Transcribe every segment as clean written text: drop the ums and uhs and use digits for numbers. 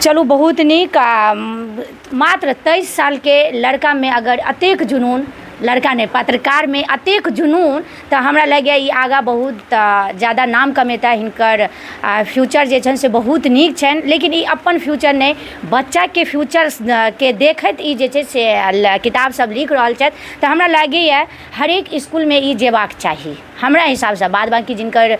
चलू बहुत नीक। मात्र 23 साल के लड़का में अगर अतेक जुनून, लड़का ने पत्रकार में अतेक जुनून, तो हमरा लगे ई आगा बहुत ज़्यादा नाम कमेता। हिनकर फ्यूचर जे छन से बहुत नीक छन, लेकिन ई अपन फ्यूचर नहीं, बच्चा के फ्यूचर के देखत ई जे छे से किताब सब लिख रहल छथि। तो हमरा लागैए हरेक स्कूल में ई जेबाक चाही हमरा हिसाब से। बाद बाकी जिनकर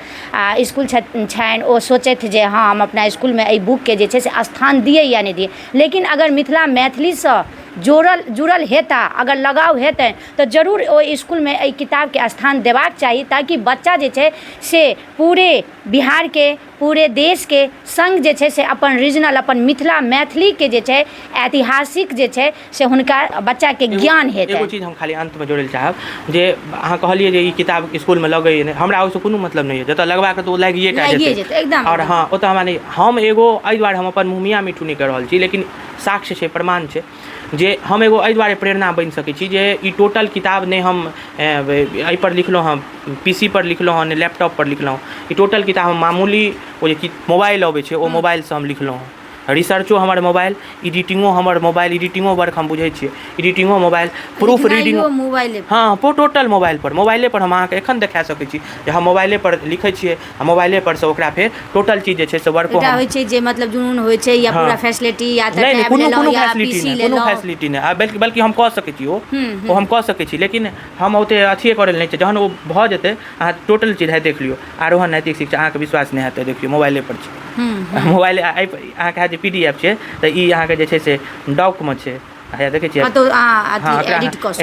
स्कूल छनि ओ सोचैत जे हाँ हम अपना स्कूल में एहि बुक के जे छे से स्थान दिए या नहीं दिए, लेकिन अगर मिथिला मैथिली से जुड़ल हेता, अगर लगाव हेतै तो जरूर ओ स्कूल में एहि किताब के स्थान देबाक चाही, ताकि बच्चा जे छे से पूरे बिहार के, पूरे देश के संग जे छे से अपन रीजनल, अपन मिथिला मैथिली के जे छे ऐतिहासिक जे छे से हुनका बच्चा के ज्ञान हेतै। एगो चीज हम खाली अंत में जोड़े चाहब जे अहाँ कहलिए जे ई किताब स्कूल में लगैए नहीं, हमरा ओहिसँ कोनो मतलब नहीं है। जतऽ लगबा के तो लागिए टा जेतै एकदम। और हाँ ओतऽ हमरा नहीं, हम एगो एहि दुआरे हम अपन मुँह मीठू नहीं कर रहल छी, लेकिन साक्ष्य छै, प्रमाण छै जे हम एगो एहि दुआरे प्रेरणा बनि सकै छी जे ई टोटल किताब नहीं हम एहि पर लिखलहुँ हँ, PC पर लिखलहुँ हँ, लैपटॉप पर लिखलहुँ। ई टोटल किताब हम मामूली ओ जे मोबाइल अबै छै ओ मोबाइलसँ हम लिखलहुँ हँ। रिसर्चो हमर मोबाइल, एडिटिंगो हमर मोबाइल, एडिटिंगो वर्क हम बुझै छियै, एडिटिंगो मोबाइल, प्रूफ रीडिंग हाँ टोटल मोबाइल पर हम अहाँके एखन देखा सकै छी जे हम मोबाइले पर लिखै छियै आ मोबाइले पर से ओकरा फेर टोटल चीज जे छै से वर्को होइ छै जे मतलब जुनून होइ छै या पूरा फैसिलिटी या टैब ले लो या PC ले लो, कोनो फैसिलिटी नहीं, बल्कि हम कह सकै छी ओ हम कह सकै छी, लेकिन हम ओते अथिए करै नहि छै। जहन ओ भऽ जेतै अहाँ टोटल चीज है देख लियौ, आरोहण नैतिक शिक्षा अहाँके विश्वास नहीं हेतै, देखियौ मोबाइले पर छै। मोबाइल अहाँके जे PDF छै तऽ ई अहाँके जे छै से डॉक में छै, देखै छियै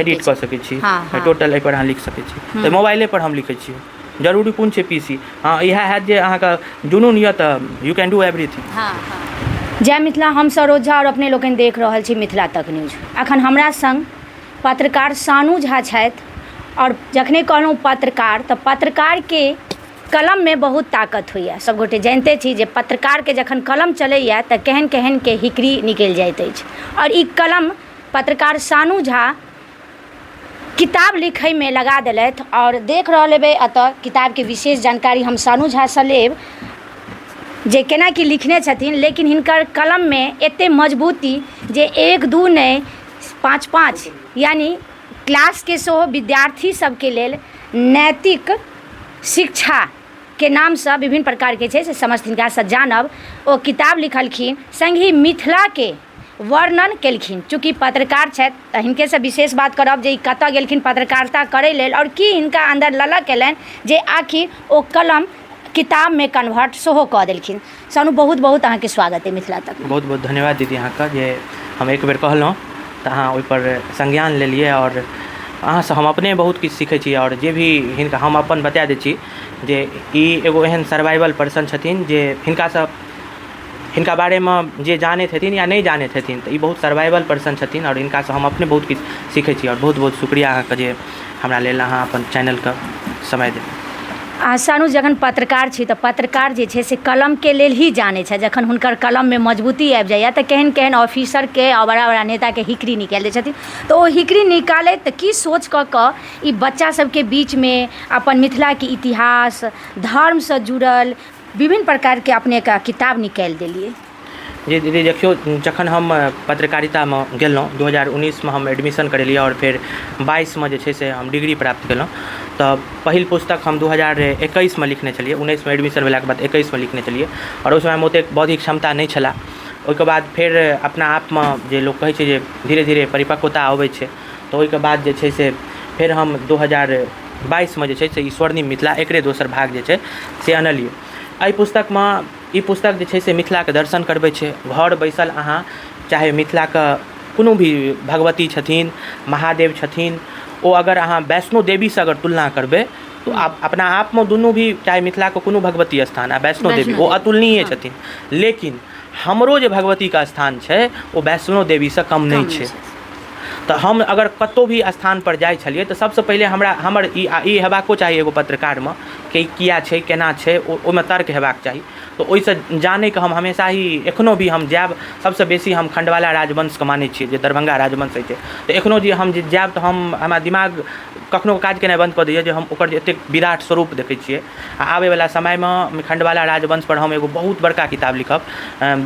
एडिट कऽ सकै छी, टोटल एहि पर अहाँ लिख सकै छी। तऽ मोबाइले पर हम लिखै छियै, जरूरी कोन छै PC। हाँ इएह हैत जे अहाँके जुनून यऽ तऽ यू कैन डू एवरीथिंग। जय मिथिला। हम सरोजा और अपने लोकनि देख रहल छी मिथिला तक न्यूज। अखन हमरा संग पत्रकार सानू झा छथि, और जखने कहलहुँ पत्रकार तऽ पत्रकार के कलम में बहुत ताकत होइए। सब गोटे जानते छी जे पत्रकार के जखन कलम चलैए तऽ केहन केहन के हिकरी निकलि जाइत अछि, और ई कलम पत्रकार सानू झा किताब लिखै में लगा देलथि। और देख रहल हेबै अतऽ किताब के विशेष जानकारी हम सानू झा से लेब जे केना की लिखने छथिन, लेकिन हिनकर कलम में एते मजबूती जे 1 2 नहीं 5 5 यानी क्लास के सेहो विद्यार्थी सबके लेल नैतिक शिक्षा के नाम से विभिन्न प्रकार के छै से समस्त हिनका से जानब। ओ किताब लिखलखिन, संगी मिथिला के वर्णन केलखिन। चूँकि पत्रकार छथि तऽ हिनके से विशेष बात करब जे ई कतऽ गेलखिन पत्रकारिता करै लेल, और की हिनका अंदर ललक एलनि जे आखिर ओ कलम किताब में कन्वर्ट सेहो कऽ देलखिन। सानू बहुत बहुत अहाँके स्वागत है मिथिला तक। बहुत बहुत धन्यवाद दीदी अहाँके जे हम एक बेर कहलहुँ तऽ अहाँ ओहि पर संज्ञान लेलिए, और अहाँ से हम अपने बहुत किछु सीखै छी। और जे भी हिनका हम अपन बता दै छी जे ई एगो एहन सर्वाइवल पर्सन छथिन जे हिनका बारे में जे जानैत हेथिन या नहीं जानैत हेथिन तऽ ई बहुत सर्वाइवल पर्सन छथिन, और हिनका से हम अपने बहुत किछु सीखै छी। और बहुत बहुत शुक्रिया अहाँके जे हमरा लेल अहाँ अपन चैनलके समय देबै। सानू जखन पत्रकार छी तऽ पत्रकार जे छै से कलम के लेल ही जानै छै। जखन हुनकर कलम में मजबूती आबि जाइए तऽ केहन केहन ऑफिसर के और बड़ा बड़ा नेता के हिकरी निकालि दै छथिन। तऽ ओ हिकरी निकालैत तऽ की सोच कऽ ई बच्चा सबके बीच में अपन मिथिला के इतिहास, धर्म से जुड़ल विभिन्न प्रकार के अपने का किताब निकालि देलिए। जी दीदी देखियो, जखन हम पत्रकारिता में गेलहुँ 2019 में हम एडमिशन करेलिए, और फिर 22 में जे छै से हम डिग्री प्राप्त केलहुँ। तऽ पहिल पुस्तक हम 2021 में लिखने छलिए, 19 में एडमिशन भेलाके बाद 21 में लिखने छलिए, और उस समय में ओतेक बौद्धिक क्षमता नहीं छला। ओहिके बाद फिर अपना आप में जे लोग कहै छै जे धीरे धीरे परिपक्वता अबै छै, तऽ ओहिके बाद जे छै से फिर हम 2022 में जे छै से ई स्वर्णिम मिथिला एकरे दोसर भाग जे छै से आनलिए। एहि पुस्तक में ई पुस्तक जे छै से मिथिला के दर्शन करबै छै। घर बैसल अहाँ चाहे मिथिला के कोनो भी भगवती छथिन, महादेव छथिन, ओ अगर अहाँ वैष्णो देवी से अगर तुलना करबै तो आप अपना आप में दुनू भी, चाहे मिथिला के कोनो भगवती स्थान आ वैष्णो देवी ओ अतुलनीय छथिन, लेकिन हमरो जे भगवती का स्थान छै ओ वैष्णो देवी से कम नहीं छै। तो हम अगर कतौ भी स्थान पर जाइ छलिए तऽ सबसे पहिले हमर ई हेबाको चाही एगो पत्रकार में कि किया छै, केना छै, ओहिमे तर्क हेबाक चाही। तो ओहिसँ जानैके हम हमेशा ही एखनो भी हम जायब सबसँ बेसी हम खण्डवाला राजवंशके मानै छियै जे दरभंगा राजवंश होइ छै तऽ एखनो जे हम जायब तऽ हमरा दिमाग कखनो काज केनाइ बन्द कऽ दैए जे हम ओकर जे एतेक विराट स्वरूप देखै छियै आ आबैवला समयमे खण्डवाला राजवंशपर हम एगो बहुत बड़का किताब लिखब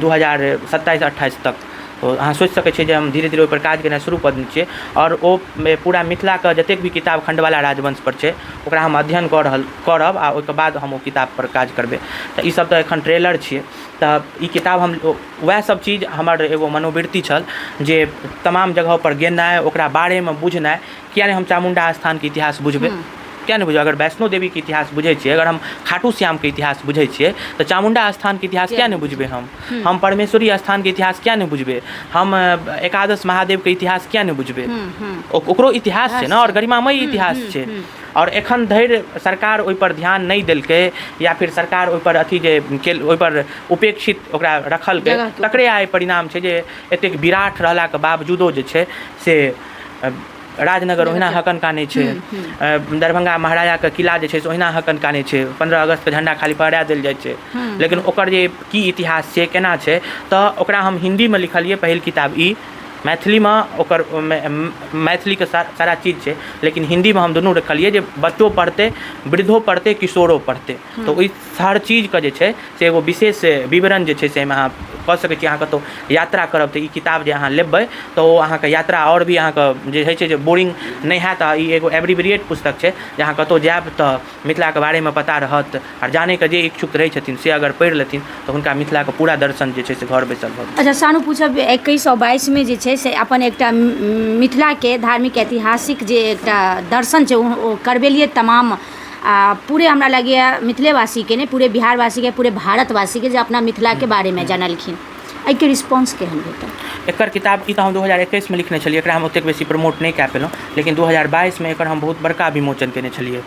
2027-28 तक। तो अहाँ सोचि सकै छियै जे हम धीरे धीरे ओहिपर काज केनाइ शुरू कऽ देने छियै आओर ओ पूरा मिथिलाके जतेक भी किताब खण्डवाला राजवंशपर छै ओकरा हम अध्ययन करब आ ओहिके बाद हम ओ किताबपर काज करबै। तऽ ईसब तऽ एखन ट्रेलर छियै। तऽ ई किताब हम वएह सब चीज हमर एगो मनोवृत्ति छल जे तमाम जगहपर गेनाइ ओकरा बारेमे बुझनाइ। किया नहि हम चामुण्डा स्थानके इतिहास बुझबै, किया नहीं बुझे? अगर वैष्णो देवी के इतिहास बुझे छियै, अगर हम खाटू श्याम के इतिहास बुझे छियै तो चामुण्डा स्थान के इतिहास क्या नहीं बुझबे? हम परमेश्वरी स्थान के इतिहास क्या नहीं बुझबे? हम एकादश महादेव के इतिहास क्या नहीं बुझबे? ओकरो इतिहास छै ने और गरिमामय इतिहास छै। और एखन धरि सरकार ओहिपर ध्यान नहीं देलकै या फिर सरकार ओहिपर अथी जे ओहिपर उपेक्षित ओकरा रखलकै तकरे आइ परिणाम छै जे एतेक विराट रहलाके बावजूदो जे छै से राजनगर ओहिना हकन कानै छै, दरभंगा महाराजाके किला जे छै से ओहिना हकन कानै छै, 15 अगस्तके झण्डा खाली फहरा देल जाइ छै। लेकिन ओकर जे की इतिहास छै केना छै तऽ ओकरा हम हिन्दीमे लिखलिए पहिल किताब ई, मैथिलीमे ओकर मैथिलीके सारा चीज छै लेकिन हिन्दीमे हम दुनू रखलिए जे बच्चो पढ़तै, वृद्धो पढ़तै, किशोरो पढ़तै। तो ओहि हर चीजके जे छै से एगो विशेष विवरण जे छै से एहिमे अहाँ कऽ सकै छी। अहाँ कतहु यात्रा करब तऽ ई किताब जे अहाँ लेबै तऽ ओ अहाँके यात्रा आओर भी अहाँके जे होइ छै जे बोरिंग नहि हैत। ई एगो एब्रिविएट पुस्तक छै जे अहाँ कतहु जायब तऽ मिथिलाके बारेमे पता रहत आओर जानैके जे इच्छुक रहै छथिन से अगर पढ़ि लेथिन तऽ हुनका मिथिलाके पूरा दर्शन जे छै से घर बैसल भऽ। अच्छा सानू पूछब 2122 जे छै से अपन एकटा मिथिलाके धार्मिक ऐतिहासिक जे एकटा दर्शन छै ओ करबेलिए तमाम पूरे हमरा लगैए मिथिलेवासीके नहि पूरे बिहारवासीके पूरे भारतवासीके जे अपना मिथिलाके बारेमे जानलखिन, एहिके रिस्पॉन्स केहन भेटल? एकर किताब ई तऽ हम 2021 में लिखने छलिए, एकरा हम ओतेक बेसी प्रमोट नहीं कए पेलहुँ लेकिन 2022 में एकर हम बहुत बड़का विमोचन केने छलिए,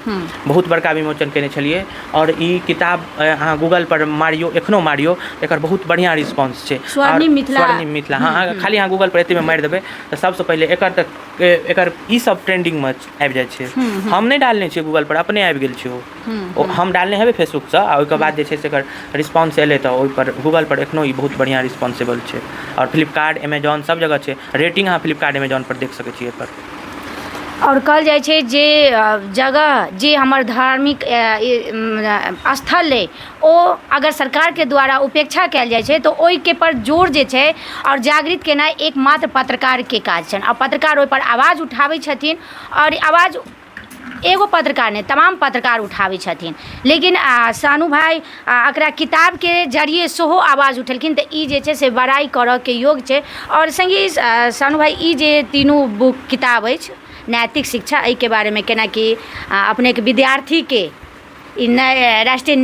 बहुत बड़का विमोचन केने छलिए। और ई किताब अहाँ गूगल पर मारियो, एखनो मारियो, एकर बहुत बढ़िया रिस्पॉन्स छै। स्वर्णिम मिथिला हाँ खाली अहाँ गूगल पर एतेमे मारि देबै तऽ सबसँ पहिले एकर ई सब ट्रेंडिंगमे आबि जाइ छै। हम नहीं डालने छियै गूगल पर, अपने आबि गेल छै ओ हम डालने हेबै फेसबुकसँ आ ओहिके बाद जे छै से एकर रिस्पॉन्स एलै तऽ ओहिपर गूगल पर एखनो ई बहुत बढ़िया रिस्पॉन्सिबल छै। और फ्लिपकार्ट, अमेजॉन सब जगह छै, रेटिंग अहाँ फ्लिपकार्ट अमेजॉन पर देख सकै छियै एकर। और कहल जाइ छै जे जगह जे हमर धार्मिक स्थल अइ ओ अगर सरकारके द्वारा उपेक्षा कयल जाइ छै तऽ ओहिके पर जोर जे छै और जागृत केनाइ एकमात्र पत्रकारके काज छनि। और पत्रकार ओहिपर आवाज उठाबै छथिन और आवाज एगो पत्रकार नहीं तमाम पत्रकार उठाबै छथिन। लेकिन सानू भाई एकरा किताबके जरिए सेहो आवाज उठेलखिन तऽ ई जे छै से बड़ाई करऽके योग छै। और संगी सानू भाई ई जे तीनू बुक किताब अछि नैतिक शिक्षा, एहिके बारेमे केना कि अपनेके विद्यार्थीके ई राष्ट्रीय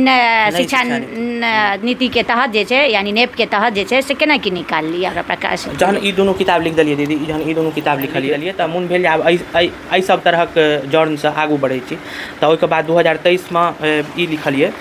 शिक्षा नीति के तहत जे छै यानी नेप के तहत जे छै से केना कि निकाल लिया ओकरा प्रकाश? जहन ई दुनू किताब लिख देलिए दीदी, जहन ई दुनू किताब लिखलिए तऽ मोन भेल जे आब एहि सब तरहक जर्नसँ आगू बढ़ै छी। तऽ ओहिके बाद 2023 में ई लिखलिए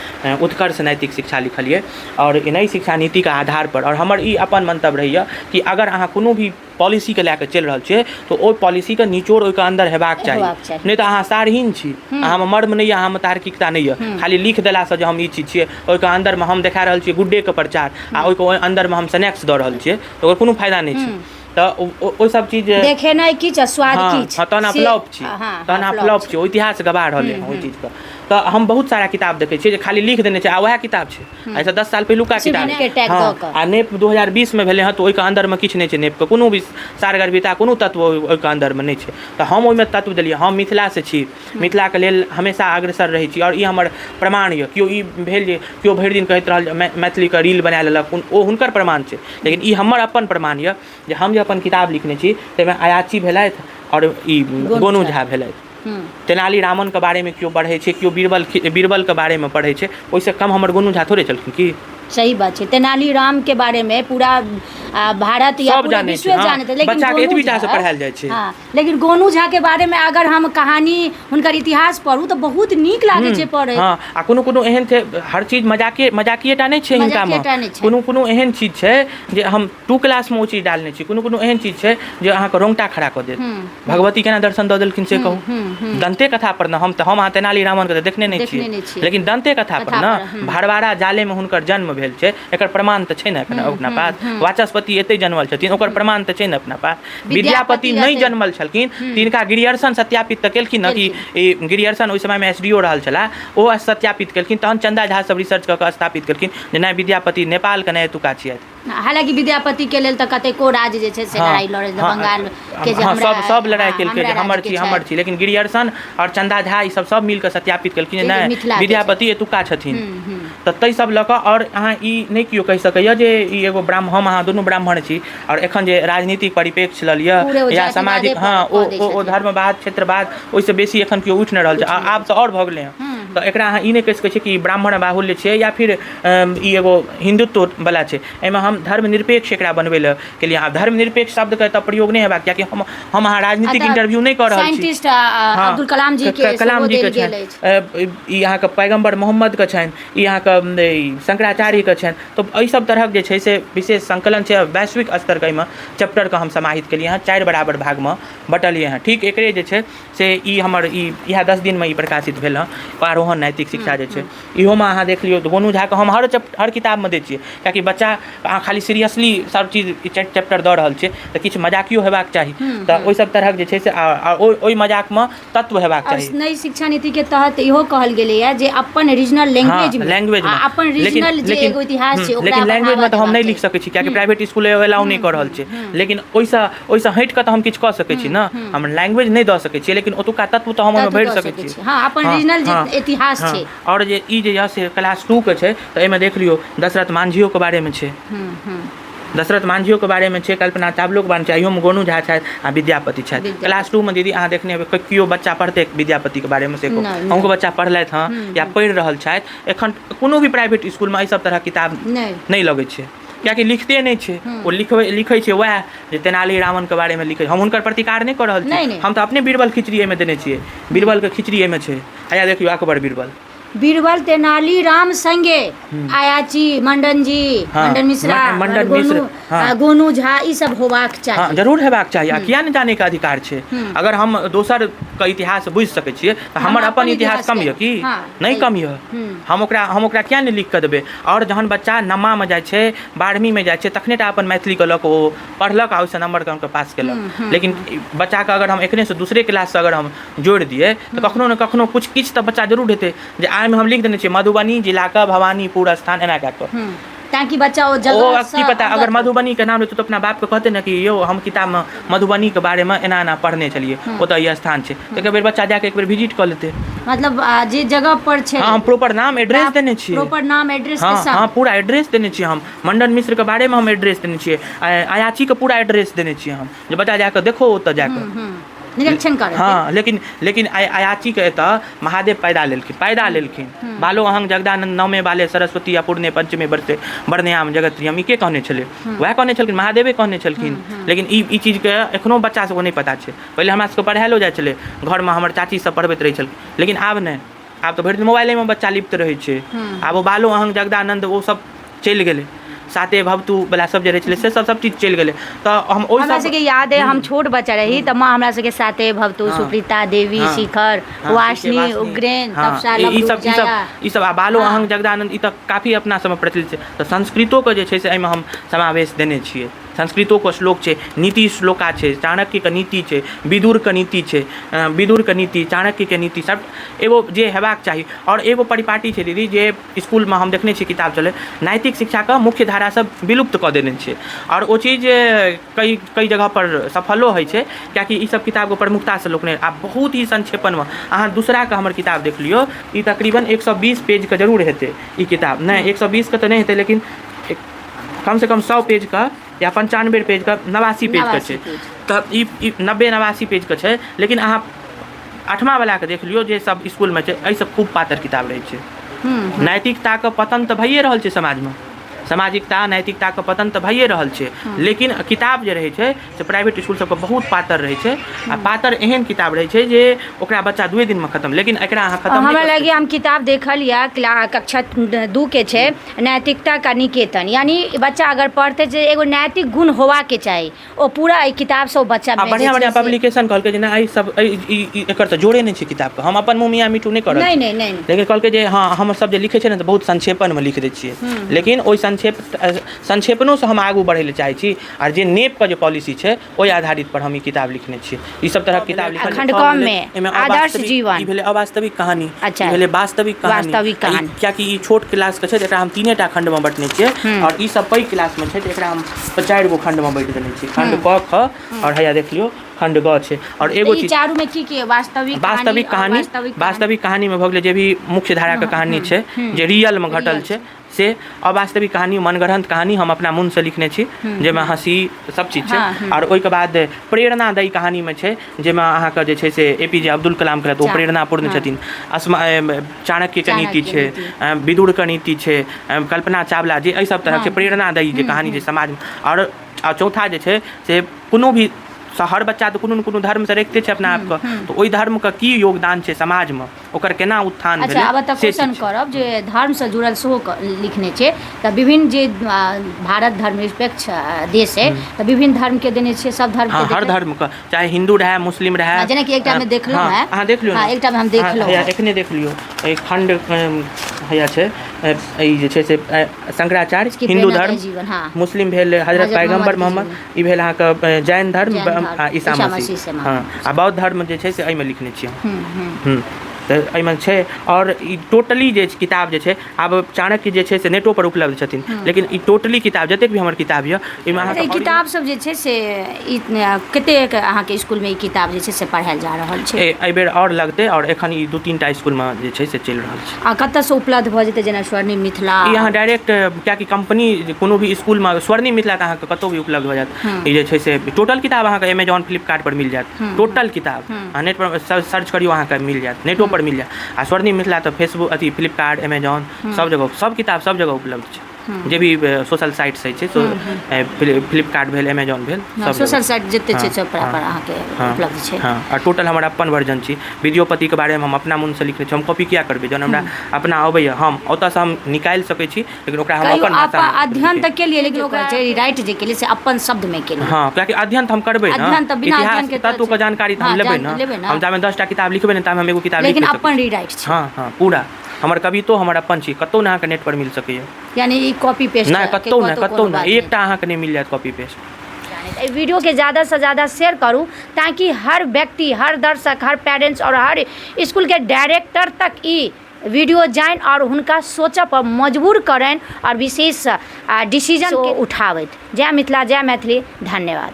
उत्कर्ष नैतिक शिक्षा लिखलिए और नई शिक्षा नीतिके आधारपर। और हमर ई अपन मंतव्य रहैए कि अगर अहाँ कोनो भी पॉलिसीके लए कऽ चलि रहल छियै तऽ ओहि पॉलिसीके निचोड़ ओहिके अन्दर हेबाक चाही, नहीं तऽ अहाँ सारहीन छी, अहाँमे मर्म नहीं, अहाँमे तार्किकता नहीं है। खाली लिख देलासँ जे हम ई चीज छियै ओहिके अन्दरमे हम देखा रहल छियै गुड्डेके प्रचार आ ओहिके अन्दरमे हम स्नैक्स दऽ रहल छियै तऽ ओकर कोनो फायदा नहीं छै। तऽ ओ सब चीज देखेनाइ की छै, स्वाद की छै, तहन अहाँ फ्लॉप छी, तहन अहाँ फ्लॉप छी, इतिहास गवा रहल है ओहि चीजके। तऽ हम बहुत सारा किताब देखै छियै जे खाली लिख देने छै आ वएह किताब छै, एहिसँ 10 साल पहिलुका किताब आ नेप 2020 में भेलै हँ तऽ ओहिके अन्दरमे किछु नहीं छै, नेपके कोनो भी सारगर्भिता कोनो तत्व ओहिके अन्दरमे नहीं छै। तऽ हम ओहिमे तत्व देलिए, हम मिथिलासँ छी, मिथिलाके लेल हमेशा अग्रसर रहै छी और ई हमर प्रमाण यऽ। केओ ई भेल जे केओ भरि दिन कहैत रहल मैथिलीके रील बना लेलक, ओ हुनकर प्रमाण छै, लेकिन ई हमर अपन प्रमाण यऽ जे हम जे अपन किताब लिखने छी ताहिमे अयाची भेलथि और ई गोनू झा भेलथि। तेनाली रामनके बारेमे केओ पढ़ै छै, केओ बीरबलके बारेमे पढ़ै छै, ओहिसँ कम हमर गोनू झा थोड़े छलखिन की? सही बात छै। तेनाली राम के बारे में पूरा भारत या पूरा विश्व जानते, लेकिन बच्चाके एतबीटा से पढ़ायल जाइ छै। लेकिन गोनू झा के बारे में अगर हम कहानी हुनकर इतिहास पढ़ू तऽ बहुत नीक लागै छै पढ़ै। आ कोनो एहन छै, हर चीज मजाकिएटा नहीं छै हिनकामे, कोनो एहन चीज छै जे हम 2 क्लास में ओ चीज डालने छी, कोनो एहन चीज छै जे अहाँके रोंगटा खड़ा कऽ देत। भगवती केना दर्शन दऽ देलखिन से कहू, दंते कथा पर न हम तेनाली रामन के देखने नहीं छियै, लेकिन दंते कथा पर न भरवाड़ा जाले में हुनकर जन्म भेल छै एकर प्रमाण तऽ छै ने एखन अपना पास। वाचस्पति एतै जन्मल छथिन ओकर प्रमाण तऽ छै ने अपना पास। विद्यापति नहि जन्मल छलखिन तिनका गिरियर्सन सत्यापित तऽ केलखिन ने कि ई गिरियर्सन ओहि समयमे SDO रहल छलाह, ओ सत्यापित केलखिन। तहन चन्दा झा सब रिसर्च कऽ कऽ स्थापित केलखिन जे नहि विद्यापति नेपालके नहि एतुका छियथि। हालांकि विद्यापति के लेल तऽ कतेको राज्य जे छै से लड़ाई लड़ै बंगाल के जे हमरा सब लड़ाई केलकै जे हमर छी, लेकिन गिरियर्सन और चन्दा झा ई सब मिल कऽ सत्यापित केलखिन जे नहि विद्यापति एतुका छथिन। तऽ ताहि सब लऽ कऽ और अहाँ ई नहि केओ कहि सकैए जे ई एगो ब्राह्मण, हम अहाँ दुनू ब्राह्मण छी और एखन जे राजनीतिक परिप्रेक्ष्य लऽ लिअ या सामाजिक ओ धर्मवाद क्षेत्रवाद ओहिसँ बेसी एखन केओ उठि नहि रहल छै। आब तऽ और भऽ गेलै हँ। तऽ एकरा अहाँ ई नहि कहि सकै छियै कि ब्राह्मण बाहुल्य छै या फिर ई एगो हिन्दुत्व वाला छै। एहिमे हम धर्मनिरपेक्ष एकरा बनबै लए के लिए धर्मनिरपेक्ष शब्दके तऽ प्रयोग नहि हेबाक, कियाकि हम अहाँ राजनीतिक इंटरव्यू नहि कऽ रहल छी। साइंटिस्ट अब्दुल कलाम जी के छनि, ई अहाँके पैगम्बर मोहम्मदके छनि, ई अहाँके शंकराचार्यके छनि। तऽ एहि सब तरहक जे छै से विशेष संकलन छै, वैश्विक स्तरके एहिमे चैप्टरके हम समाहित केलिए हँ, 4 बराबर भागमे बँटलिए हँ। ठीक एकरे जे छै से ई हमर इएह 10 दिनमे ई प्रकाशित भेल हँ, आरोहण नैतिक शिक्षा जे छै। इहोमे अहाँ देख लियौ गोनू झाके हम हर किताबमे दै छियै, कियाकि बच्चा अहाँ खाली सीरियसली सब चीज चैप्टर दऽ रहल छियै तऽ किछु मजाकियो हेबाक चाही। तऽ ओहि सब तरहक जे छै से ओहि मजाकमे तत्व हेबाक चाही। नई शिक्षा नीति के तहत इहो कहल गेलैए जे अपन रीजनल लैंग्वेज में अपन रीजनल जे एगो इतिहास छै ओकरा, लेकिन लैंग्वेज में तऽ हम नहि लिख सकै छी कियाकि प्राइवेट स्कूल अलाउ नहि कऽ रहल छै। लेकिन ओहिसँ हटि कऽ तऽ हम किछु कऽ सकै छी ने, हम लैंग्वेज नहि दऽ सकै छियै, लेकिन ओतुका तत्व तऽ हम ओहिमे भरि सकै छी। हाँ, अपन रीजनल जे इतिहास छै। और जे ई जे से क्लास 2 के छै तऽ एहिमे देख लियौ दशरथ मांझियो के बारे में छै, दशरथ मांझियो के बारे में छै, कल्पना चावलो के बारे में छै, इहोमे गोनू झा छथि आ विद्यापति छथि। क्लास 2 में दीदी अहाँ देखने हेबै केओ बच्चा पढ़तै विद्यापति के बारे में से अहूँके बच्चा पढ़लथि हँ या पढ़ि रहल छथि। एखन कोनो भी प्राइवेट स्कूल में एहि सब तरह किताब नहि लगै छै, कियाकि लिखते नहि छै। ओ लिखै छै वएह जे तेनाली रावण के बारे में लिखै। हम हुनकर प्रतिकार नहि कऽ रहल छी, हम तऽ अपने बीरबल खिचड़ी एहिमे देने छियै। बीरबल के खिचड़ी एहिमे छै। आया देखियौ अकबर बीरबल तेनाली राम संगे आयाची मंडन जी, मंडन मिश्रा, गोनू झा, ई सब होबाक चाहिए। हाँ, जरूर हेबाक चाहिए। किया नहीं जाने का अधिकार छै? अगर हम दोसर के इतिहास बुझि सकै छियै तऽ हमर अपन इतिहास कम यऽ कि नहीं कम यऽ? हम ओकरा किया नहीं लिख कऽ देबै? और जहन बच्चा नमा में जाइ छै, 12वीं में जाइ छै, तखने टा अपन मैथिली के लऽ कऽ ओ पढ़लक आ ओहिसँ नंबर के पास केलक। लेकिन बच्चा के अगर हम एखने से दूसरे क्लास से अगर हम जोड़ि दिए तऽ कखनो ने कखनो किछु तऽ बच्चा जरूर हेतै जे में हम लिख देने छियै मधुबनी जिला का भवानीपुर स्थान, एना कऽ कऽ, ताकि बच्चा ओ जगह की पता अगर मधुबनी के नाम लेते तो अपना बाप के कहते ना कि यो हम किताब में मधुबनी के बारे में एना पढ़ने चलिए, ओतऽ ये स्थान छै। एक बेर बच्चा जाके एक बेर विजिट कर लेते, मतलब जे जगह पर छै। हाँ, हम प्रॉपर नाम एड्रेस देने छियै, प्रॉपर नाम एड्रेस के साथ। हाँ, पूरा एड्रेस देने छियै हम। मंडन मिश्र के बारे में हम एड्रेस देने छियै, आयाची के पूरा एड्रेस देने छियै हम, जे बच्चा जाके देखो ओतऽ जाके निरीक्षण करे। हाँ, लेकिन आयाची के एतऽ महादेव पैदा लेलखिन। बालो अहंग जगदानंद नवमे बाले सरस्वती अपूर्णे पंचमे बरसे बरनयाम जगत्रियम, ई के कहने छलै? वएह कहने छलखिन, महादेवे कहने छलखिन। लेकिन ई चीज के एखनो बच्चा सबके नहि पता छै। पहिले हमरा सबके पढ़ायलो जाइ छलै, घर में हमर चाची सब पढ़बैत रहै छलखिन, लेकिन आब नहि। आब तऽ भरि दिन मोबाइले में बच्चा लिप्त रहै छै। आब ओ बालो अहंग जगदानंद ओ सब चलि गेलै, साते भवतु वाला सब जे रहै छलै से सब चीज चलि गेलै। तऽ हम ओहि हमरा सबके याद है, हम छोट बच्चा रही तऽ माँ हमरा सबके साते भवतु, सुप्रीता देवी, शिखर, वासनी, उग्रेन, ई सब बालो अहंग जगदानंद, ई तऽ काफी अपना सबमे प्रचलित छै। तऽ संस्कृतो के जे छै से एहिमे हम समावेश देने छियै। संस्कृतो के श्लोक छै, नीति श्लोका छै, चाणक्य के नीति छै, विदुर के नीति छै, विदुर के नीति, चाणक्य के नीति, सब एगो जे हेबाक चाही। और एगो परिपाटी छै दीदी जे स्कूल में हम देखने छियै किताब चले, नैतिक शिक्षा के मुख्य धारा सब विलुप्त कऽ देने छै। और ओ चीज कई जगह पर सफलो होइ छै, कियाकि ई सब किताब के प्रमुखता से लोक ने आब बहुत ही संक्षेपण में अहाँ दूसरा के हमर किताब देख लियो, ई तकरीबन 120 पेज के जरूर हेतै ई किताब। नहीं 120 के तो नहीं हेतै, लेकिन कम से कम 100 पेज का या 95 पेज का, 89 पेज का छै। तऽ ई 90-89 पेज के छै। लेकिन अहाँ 8वां वाला के देख लियो जे सब स्कूल में छै, एहि सब खूब पातर किताब रहै छै। नैतिकता के पतन तऽ भइए रहल छै समाज में। सामाजिकता नैतिकताके पतन तऽ भइए रहल छै। लेकिन किताब जे रहै छै से प्राइवेट स्कूल सबके बहुत पातर रहै छै आ पातर एहन किताब रहै छै जे ओकरा बच्चा 2 दिनमे खत्म, लेकिन एकरा अहाँ खत्म हमरा लगे हम किताब देखल या कक्षा 2 के छै नैतिकता का निकेतन, यानी बच्चा अगर पढ़ते जे एगो नैतिक गुण होवा के चाही ओ पूरा एहि किताब से बच्चा में बढ़िया बढ़िया पब्लिकेशन कहलकै जे ना एहि सब एकर तऽ जोड़े नहीं छै किताब के। हम अपन मुँह मियाँ मीठू नहीं करब, नहीं लेकिन कहलकै जे हाँ हम सब जे लिखै छै ने तऽ बहुत संक्षेपण में लिख दै छियै, लेकिन ओहि संक्षेपणों से हम आगू बढ़ै लए चाहै छी। और जे नेप के जे पॉलिसी छै ओहि आधारित पर हम ई किताब लिखने छियै। ई सब तरह किताब लिखल खंडकम में आदर्श जीवन, ई भेलै अवास्तविक कहानी, अच्छा, ई भेलै वास्तविक कहानी, कियाकि ई छोट क्लास के छै तऽ एकरा हम 3टा खंड में बांटने छियै और ई सब पैघ क्लास में छै तऽ एकरा हम 4 गो खंड में बांटि देने छियै। खंड क ख और हैया देख लियो खंड ग छै। और एगो चीज चारू में की वास्तविक कहानी में भऽ गेलै जे भी मुख्य धारा के कहानी छै जे रियल में घटल छै से। अवास्तविक कहानी मनगढ़ंत कहानी हम अपना मन से लिखने छी जेमे हंसी सब चीज छै। और ओहिके बाद प्रेरणादायी कहानी में छै जेमे अहाँके जे छै से APJ अब्दुल कलाम के ओ प्रेरणापूर्ण छथिन। चाणक्य के नीति छै, विदुर के नीति छै, कल्पना चावला जे एहि सब तरह के प्रेरणादायी जे कहानी जे समाज में। और चौथा जे छै से कोनो भी हर बच्चा तो कोनो न कोनो धर्म से रखते छै अपना आपके, तो ओहि धर्म के की योगदान छै समाज में, ओकर केना उत्थान भेलै। अच्छा आब तऽ क्वेश्चन करब जे धर्म से जुड़ल सेहो लिखने छै तऽ विभिन्न जे भारत धर्मनिरपेक्ष देश है तऽ विभिन्न धर्म के देने छै, सब धर्म के हर धर्म के, चाहे हिंदू रहे मुस्लिम रहे, जेना कि एकटा में देखलहुँ है, अहाँ देख लियौ, एकटा में हम देखलहुँ एखने देख लियौ एक खंड हैया छै ई जे छै से शंकराचार्य हिंदू धर्म, मुस्लिम भेल हजरत पैगम्बर मोहम्मद, ई भेल अहाँके जैन धर्म ईसा मसीह, हाँ, आ बौद्ध धर्म जे छै से एहिमे लिखने छियै। तऽ एहिमे छै। और ई टोटली जे किताब जे छै आब चाणक्य जे छै से नेटो पर उपलब्ध छथिन, लेकिन ई टोटली किताब जतेक भी हमर किताब यऽ एहिमे अहाँके किताब सब जे छै से कतेक अहाँके स्कूल में ई किताब जे छै से पढ़ायल जा रहल छै? एहि बेर और लगतै और एखन ई 2-3टा स्कूल में जे छै से चलि रहल छै। आ कतऽ से उपलब्ध भऽ जेतै जेना स्वर्णिम मिथिला? ई अहाँ डायरेक्ट कियाकि कंपनी कोनो भी स्कूल में स्वर्णिम मिथिला तऽ अहाँके कतौ भी उपलब्ध भऽ जायत। ई जे छै से टोटल किताब अहाँके अमेजॉन फ्लिपकार्ट पर मिल जायत, टोटल किताब अहाँ नेट पर सर्च करियो अहाँके मिल जायत, नेटो पर मिल जायत। आ स्वर्णिम मिथिला तो फेसबुक अथी फ्लिपकार्ट अमेजॉन सब जगह सब किताब सब जगह उपलब्ध छै। जे भी सोशल साइट छै फ्लिपकार्ट भेल अमेजॉन भेल सब सोशल साइट जते छै सब पर अहाँके उपलब्ध छै। हां और टोटल हमर अपन वर्जन छी। विद्योपति के बारे में हम अपना मन से लिखने छी, हम कॉपी किया करबै जहन हमरा अपना अबैया हम ओतऽ से हम निकालि सकै छी, लेकिन ओकरा हम अपन भाषा अध्ययन तक के लिए, लेकिन ओकरा राइट जे के लिए से अपन शब्द में के लिए। हां कियाकि अध्ययन त हम करबै ना, इतिहास तत्व के जानकारी त हम लेबै ना। हम जामे 10टा किताब लिखबै ना त हम एगो किताब लिख लेबै, लेकिन अपन रीराइट छै। हां पूरा हमर कवितो हमर अपन छी, कतौ ना अहाँके नेट पर मिल सकैया, यानी ई कॉपी पेस्ट ना कतौ ना एकटा अहाँके नहीं मिल जायत कॉपी पेस्ट। वीडियो के ज़्यादा से ज़्यादा शेयर करूँ ताकि हर व्यक्ति, हर दर्शक, हर पेरेंट्स और हर स्कूल के डायरेक्टर तक ई वीडियो जाइन और हुनका सोचऽ पर मजबूर करें और विशेष डिसीजन उठावत। जय मिथिला, जय मैथिली, धन्यवाद।